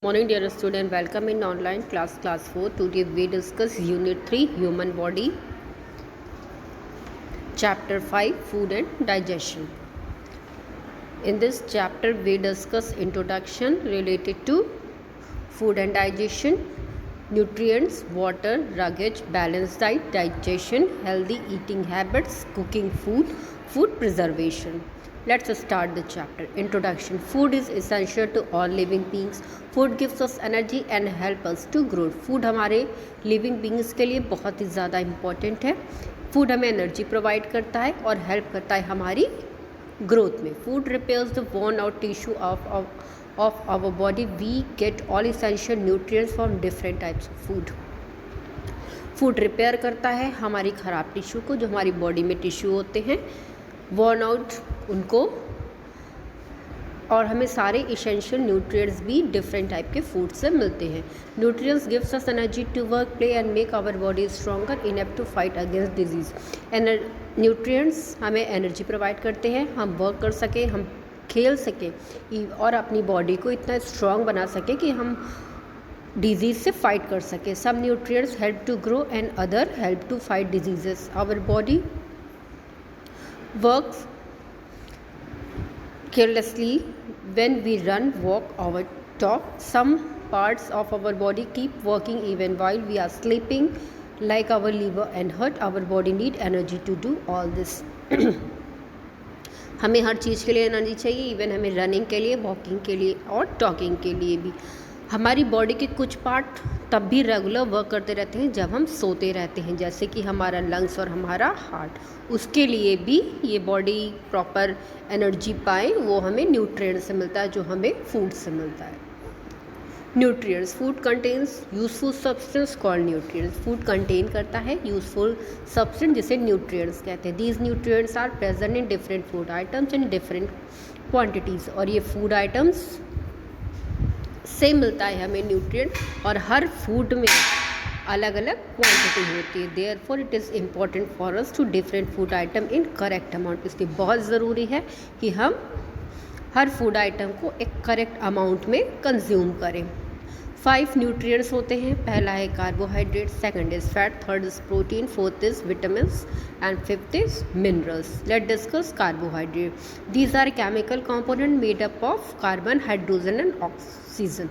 Morning dear student, welcome in online class 4. Today we discuss unit 3 human body, chapter 5 food and digestion. In this chapter we discuss introduction related to food and digestion, nutrients, water, ruggage, balanced diet, digestion, healthy eating habits, cooking food, food preservation. Let's start the chapter. Introduction. Food is essential to all living beings. Food gives us energy and help us to grow. Food हमारे living beings के लिए बहुत ही ज़्यादा important है. Food हमें energy provide करता है और help करता है हमारी growth में. Food repairs the worn out tissue of our body. We get all essential nutrients from different types of food. Food repair करता है हमारी ख़राब टिश्यू को, जो हमारी बॉडी में टिश्यू होते हैं वर्न आउट उनको, और हमें सारे इसेंशियल न्यूट्रिएंट्स भी डिफरेंट टाइप के फूड से मिलते हैं. Nutrients gives us energy to work, play and make our body stronger enough to fight against disease. Nutrients हमें एनर्जी प्रोवाइड करते हैं, हम वर्क कर सकें, हम खेल सकें और अपनी बॉडी को इतना स्ट्रॉन्ग बना सकें कि हम डिजीज़ से फाइट कर सकें. Some nutrients help to grow and other help to fight diseases. Our body works carelessly when we run, walk, or talk. Some parts of our body keep working even while we are sleeping, like our liver and heart. Our body need energy to do all this. हमें हर चीज़ के लिए energy चाहिए, even हमें running के लिए, walking के लिए और टॉकिंग के लिए भी. हमारी बॉडी के कुछ पार्ट तब भी रेगुलर वर्क करते रहते हैं जब हम सोते रहते हैं, जैसे कि हमारा लंग्स और हमारा हार्ट. उसके लिए भी ये बॉडी प्रॉपर एनर्जी पाए, वो हमें न्यूट्रिएंट्स से मिलता है, जो हमें फूड से मिलता है. Nutrients. Food contains useful substance called nutrients. Food contain करता है यूजफुल सब्सटेंस जिसे न्यूट्रिएंट्स कहते हैं. These nutrients are present in different food items in different quantities. और ये फूड आइटम्स से मिलता है हमें न्यूट्रिएंट, और हर फूड में अलग अलग क्वांटिटी होती है. Therefore it is important for us to different food item in correct amount. इसलिए बहुत ज़रूरी है कि हम हर फूड आइटम को एक करेक्ट अमाउंट में कंज्यूम करें. 5 न्यूट्रिएंट्स होते हैं. पहला है carbohydrate, second is fat, third is protein, fourth is vitamins and fifth is minerals. Let discuss carbohydrate. These are chemical component made up of carbon, hydrogen and oxygen.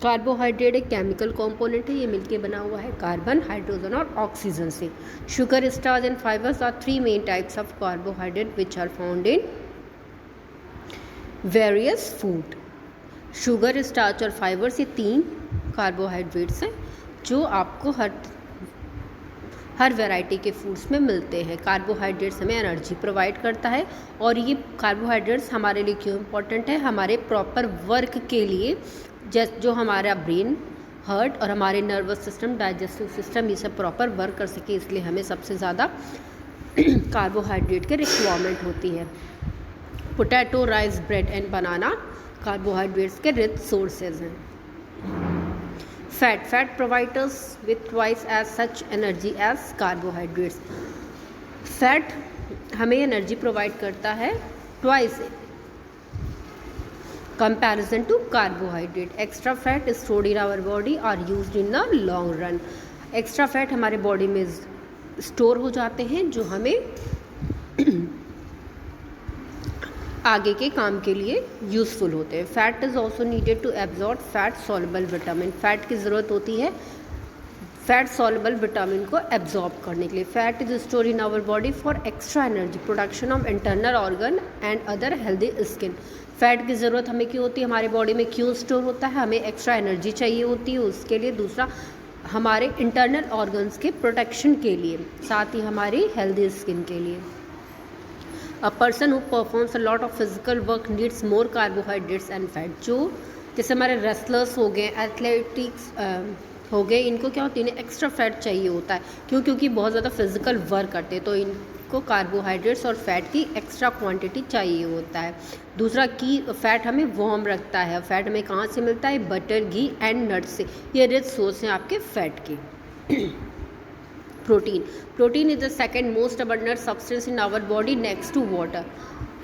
Carbohydrate एक chemical component है, ये मिलके बना हुआ है carbon, hydrogen और oxygen से. Sugar, starch and fibres are 3 main types of carbohydrate which are found in various food. Sugar, starch और फाइबर्स ये 3 कार्बोहाइड्रेट्स हैं जो आपको हर वैरायटी के फूड्स में मिलते हैं. कार्बोहाइड्रेट्स हमें एनर्जी प्रोवाइड करता है, और ये कार्बोहाइड्रेट्स हमारे लिए क्यों इम्पोर्टेंट है? हमारे प्रॉपर वर्क के लिए, जो हमारा ब्रेन, हार्ट और हमारे नर्वस सिस्टम, डाइजेस्टिव सिस्टम, ये सब प्रॉपर वर्क कर सके, इसलिए हमें सबसे ज़्यादा कार्बोहाइड्रेट के रिक्वायरमेंट होती है. Potato, rice, bread and banana carbohydrates के रिच सोर्सेज हैं. Fat provides us with twice as such energy as carbohydrates. Fat हमें एनर्जी प्रोवाइड करता है twice comparison to carbohydrate. Extra fat stored in our body are used in the long run. Extra fat हमारे body में store हो जाते हैं, जो हमें आगे के काम के लिए यूज़फुल होते हैं. Fat is also needed to absorb fat soluble vitamin. Fat की ज़रूरत होती है फैट सॉल्युबल विटामिन को एब्जॉर्ब करने के लिए. Fat is store in our body for extra energy, production of internal organ and other healthy skin. Fat की ज़रूरत हमें क्यों होती है? हमारे बॉडी में क्यों स्टोर होता है? हमें एक्स्ट्रा एनर्जी चाहिए होती है उसके लिए. दूसरा, हमारे इंटरनल ऑर्गन्स के प्रोटेक्शन के लिए, साथ ही हमारी हेल्दी स्किन के लिए. A person who performs a lot of physical work needs more carbohydrates and fat. जो जैसे हमारे रेसलर्स हो गए, एथलेटिक्स हो गए, इनको क्या होती है? इन्हें एक्स्ट्रा फैट चाहिए होता है. क्योंकि बहुत ज़्यादा फिजिकल वर्क करते हैं, तो इनको कार्बोहाइड्रेट्स और फैट की एक्स्ट्रा क्वांटिटी चाहिए होता है. दूसरा की फैट हमें वार्म रखता है. फैट हमें कहाँ से मिलता है? बटर, घी एंड नट्स से. ये रिच सोर्स हैं आपके फैट के. Protein is the second most abundant substance in our body next to water.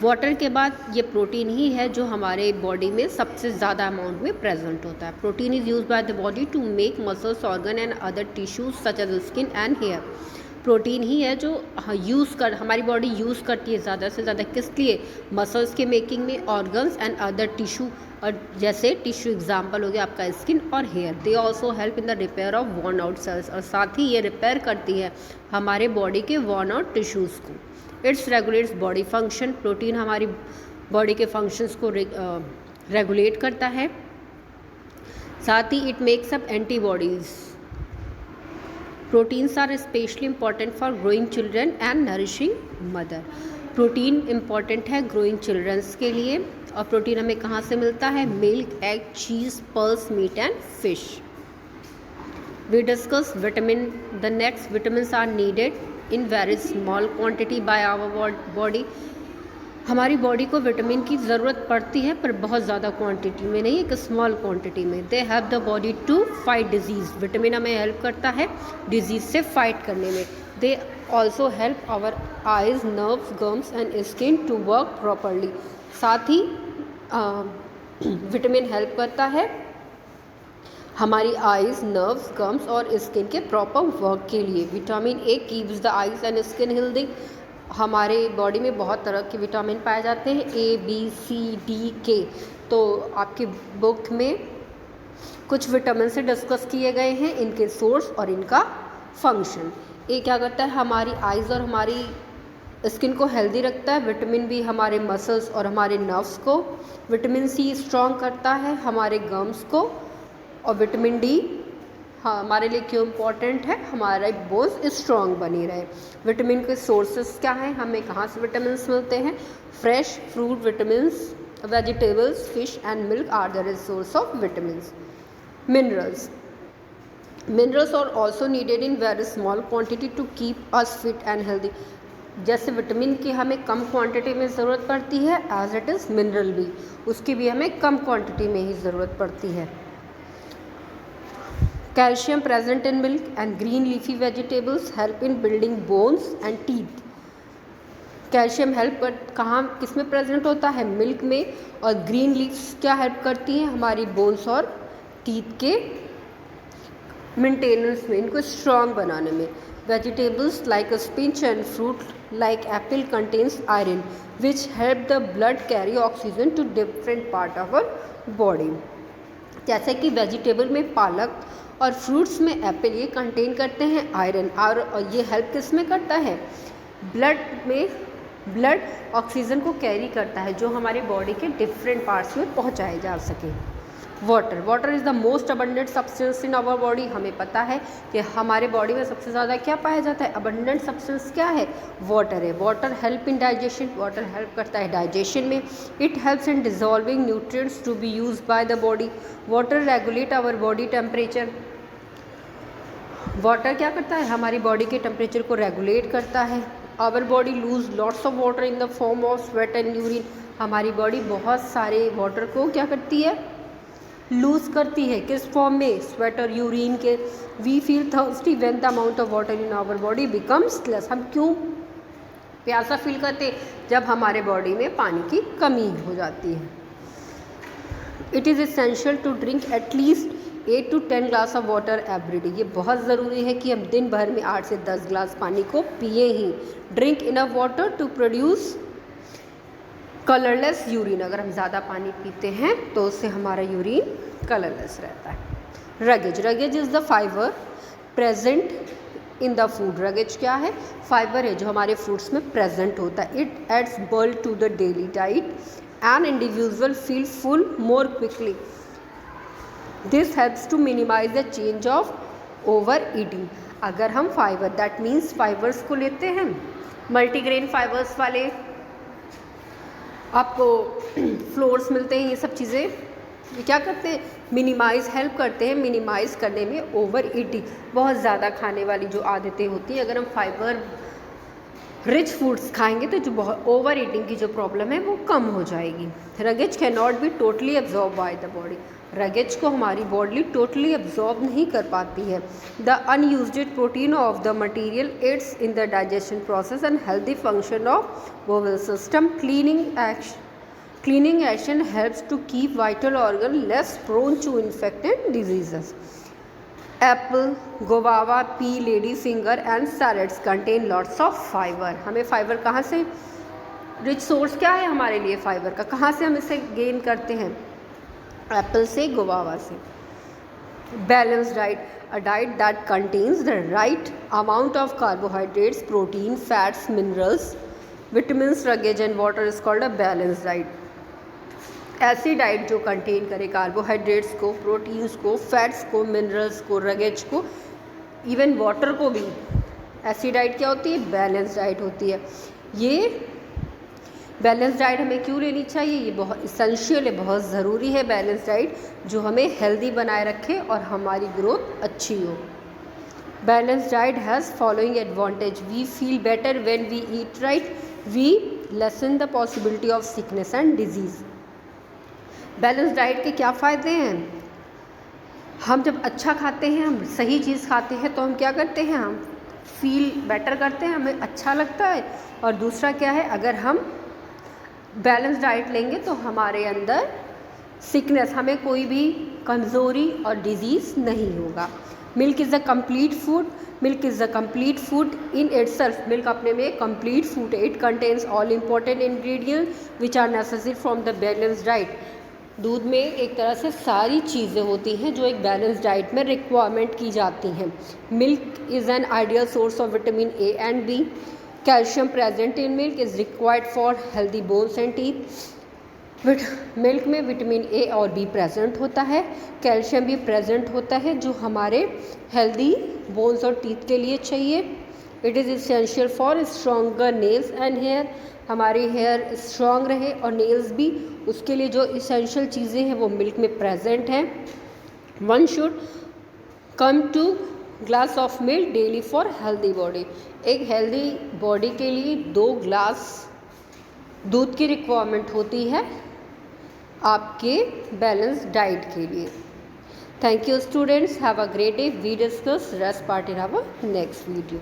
Water के बाद ये प्रोटीन ही है जो हमारे बॉडी में सबसे ज़्यादा अमाउंट में प्रेजेंट होता है। Protein is use by the body to make muscles, organ and other tissues such as skin and hair. Protein ही है जो हमारी बॉडी यूज़ करती है ज़्यादा से ज़्यादा, किस लिए? मसल्स के मेकिंग में, ऑर्गन्स एंड अदर टिश्यू, और जैसे टिश्यू एग्जाम्पल हो गया आपका स्किन और hair. They also help in the repair of worn out cells, और साथ ही ये रिपेयर करती है हमारे बॉडी के वॉर्न आउट टिश्यूज़ को। Its regulates body function, protein हमारी बॉडी के फंक्शंस को रेगुलेट करता है। साथ ही it makes up antibodies. Proteins are specially important for growing children and nourishing mother. Protein important है ग्रोइंग चिल्ड्रंस के लिए, और प्रोटीन हमें कहाँ से मिलता है? Milk, egg, cheese, pulse, meat and fish. We discuss vitamin. The next, vitamins are needed in very small quantity bye our body. हमारी बॉडी को विटामिन की ज़रूरत पड़ती है पर बहुत ज़्यादा क्वांटिटी में नहीं, एक स्मॉल क्वांटिटी में। They have the body to fight disease. Vitamin हमें हेल्प करता है डिजीज़ से फाइट करने में। They also help our eyes, nerves, gums and skin to work properly. साथ ही विटामिन हेल्प करता है हमारी आइज़, नर्व्स, गम्स और स्किन के प्रॉपर वर्क के लिए। Vitamin A keeps the eyes and skin healthy. हमारे बॉडी में बहुत तरह के विटामिन पाए जाते हैं, ए, बी, सी, डी, के। तो आपकी बुक में कुछ विटामिन से डिस्कस किए गए हैं, इनके सोर्स और इनका फंक्शन। ए क्या करता है? हमारी आइज़ और हमारी स्किन को हेल्दी रखता है। विटामिन बी हमारे मसल्स और हमारे नर्व्स को। विटामिन सी स्ट्रॉन्ग करता है हमारे गम्स को। और विटामिन डी हमारे लिए क्यों इम्पॉर्टेंट है? हमारे बोन्स स्ट्रॉन्ग बनी रहे। विटामिन के सोर्सेस क्या हैं? हमें कहाँ से विटामिन्स मिलते हैं? Fresh fruit, vitamins, vegetables, fish and milk are the source of vitamins. Minerals. Minerals are also needed in very small quantity to keep us fit and healthy. जैसे विटामिन की हमें कम क्वांटिटी में ज़रूरत पड़ती है, एज इट इज़ मिनरल भी, उसकी भी हमें कम क्वांटिटी में ही ज़रूरत पड़ती है। Calcium present in milk and green leafy vegetables help in building bones and teeth. Calcium help कहाँ किस में प्रेजेंट होता है? मिल्क में। और ग्रीन लीव्स क्या हेल्प करती हैं? हमारी बोन्स और टीथ के मेंटेनेंस में, इनको स्ट्रॉन्ग बनाने में। Vegetables like spinach and fruit like apple contains iron which help the blood carry oxygen to different part of our body. जैसे कि वेजिटेबल में पालक और फ्रूट्स में एप्पल, ये कंटेन करते हैं आयरन, और ये हेल्प किस में करता है? ब्लड ऑक्सीजन को कैरी करता है जो हमारे बॉडी के डिफरेंट पार्ट्स में पहुंचाए जा सके। Water is the most abundant substance in our body. हमें पता है कि हमारे बॉडी में सबसे ज़्यादा क्या पाया जाता है? अबंडेंट सब्सटेंस क्या है? वाटर है। Water help in digestion. Water help करता है डाइजेशन में। It helps in dissolving nutrients to be used by the body. Water regulate our body temperature. Water क्या करता है? हमारी बॉडी के टेम्परेचर को रेगुलेट करता है। Our body lose lots of water in the form of sweat and urine. हमारी body बहुत सारे वाटर को क्या करती है? लूज करती है। किस फॉर्म में? स्वेट और यूरिन के। We feel thirsty when the amount of water in our body becomes less. हम क्यों प्यासा फील करते हैं? जब हमारे बॉडी में पानी की कमी हो जाती है। It is essential to drink at least 8 to 10 glass of water every day. ये बहुत ज़रूरी है कि हम दिन भर में 8 से 10 ग्लास पानी को पिए ही। Drink enough water to produce colourless urine. अगर हम ज़्यादा पानी पीते हैं तो उससे हमारा यूरिन कलरलेस रहता है। Roughage is the fibre present in the food. Roughage क्या है? फाइबर है जो हमारे फ्रूट्स में प्रेजेंट होता है। It adds bulk to the daily diet and individual feel full more quickly. This helps to minimise the change of over eating. अगर हम फाइबर, दैट मीन्स फाइबर्स को लेते हैं, मल्टीग्रेन फाइबर्स वाले आपको फ्लोर्स मिलते हैं, ये सब चीज़ें ये क्या करते हैं? मिनिमाइज हेल्प करते हैं मिनिमाइज करने में ओवर ईटिंग। बहुत ज़्यादा खाने वाली जो आदतें होती हैं, अगर हम फाइबर रिच फूड्स खाएंगे तो जो बहुत ओवर ईटिंग की जो प्रॉब्लम है वो कम हो जाएगी। Roughage can not be totally absorb by the body, roughage को हमारी बॉडी टोटली एब्जॉर्ब नहीं कर पाती है। The unused protein of the material aids in the digestion process and healthy function of bowel system. Cleaning action helps to keep vital organ less prone to infect and diseases. Apple, guava, pea, lady finger and salads contain lots of fibre. हमें fibre कहाँ से, rich source क्या है हमारे लिए fibre का, कहाँ से हम इसे गेन करते हैं? एप्पल से, गोवावा से। Balance diet, a diet that contains the right amount of carbohydrates, protein, fats, minerals, vitamins, roughage and water is called a balance diet. ऐसी डाइट जो कंटेन करे कार्बोहाइड्रेट्स को, प्रोटीन्स को, फैट्स को, मिनरल्स को, roughage को, even water को भी, ऐसी डाइट क्या होती है? बैलेंस डाइट होती है। ये बैलेंस डाइट हमें क्यों लेनी चाहिए? ये बहुत इसेंशियल है, बहुत ज़रूरी है बैलेंस डाइट, जो हमें हेल्दी बनाए रखे और हमारी ग्रोथ अच्छी हो। Balance diet has following advantage: we feel better when we eat right, we lessen the possibility of sickness and disease. Balance diet के क्या फ़ायदे हैं? हम जब अच्छा खाते हैं, हम सही चीज़ खाते हैं तो हम क्या करते हैं? हम फील बेटर करते हैं, हमें अच्छा लगता है। और दूसरा क्या है, अगर हम बैलेंस डाइट लेंगे तो हमारे अंदर सिकनेस, हमें कोई भी कमज़ोरी और डिजीज़ नहीं होगा। Milk is a complete food, milk is a complete food in itself. Milk अपने में कंप्लीट फूड है। It contains all important ingredients which are necessary from the balance diet. दूध में एक तरह से सारी चीज़ें होती हैं जो एक बैलेंस डाइट में रिक्वायरमेंट की जाती हैं। Milk is an ideal source of vitamin A and B. Calcium present in milk is required for healthy bones and teeth. Milk में विटामिन ए और बी प्रेजेंट होता है, कैल्शियम भी प्रेजेंट होता है जो हमारे हेल्दी बोन्स और टीथ के लिए चाहिए। It is essential for stronger nails and hair, हमारी हेयर स्ट्रॉन्ग रहे और नेल्स भी, उसके लिए जो इसेंशियल चीज़ें हैं वो मिल्क में प्रेजेंट हैं। One should come two glass of milk daily for healthy body. एक हेल्दी बॉडी के लिए 2 ग्लास दूध की रिक्वायरमेंट होती है आपके बैलेंस डाइट के लिए। Thank you students, have a great day. We discuss rest part in our next video.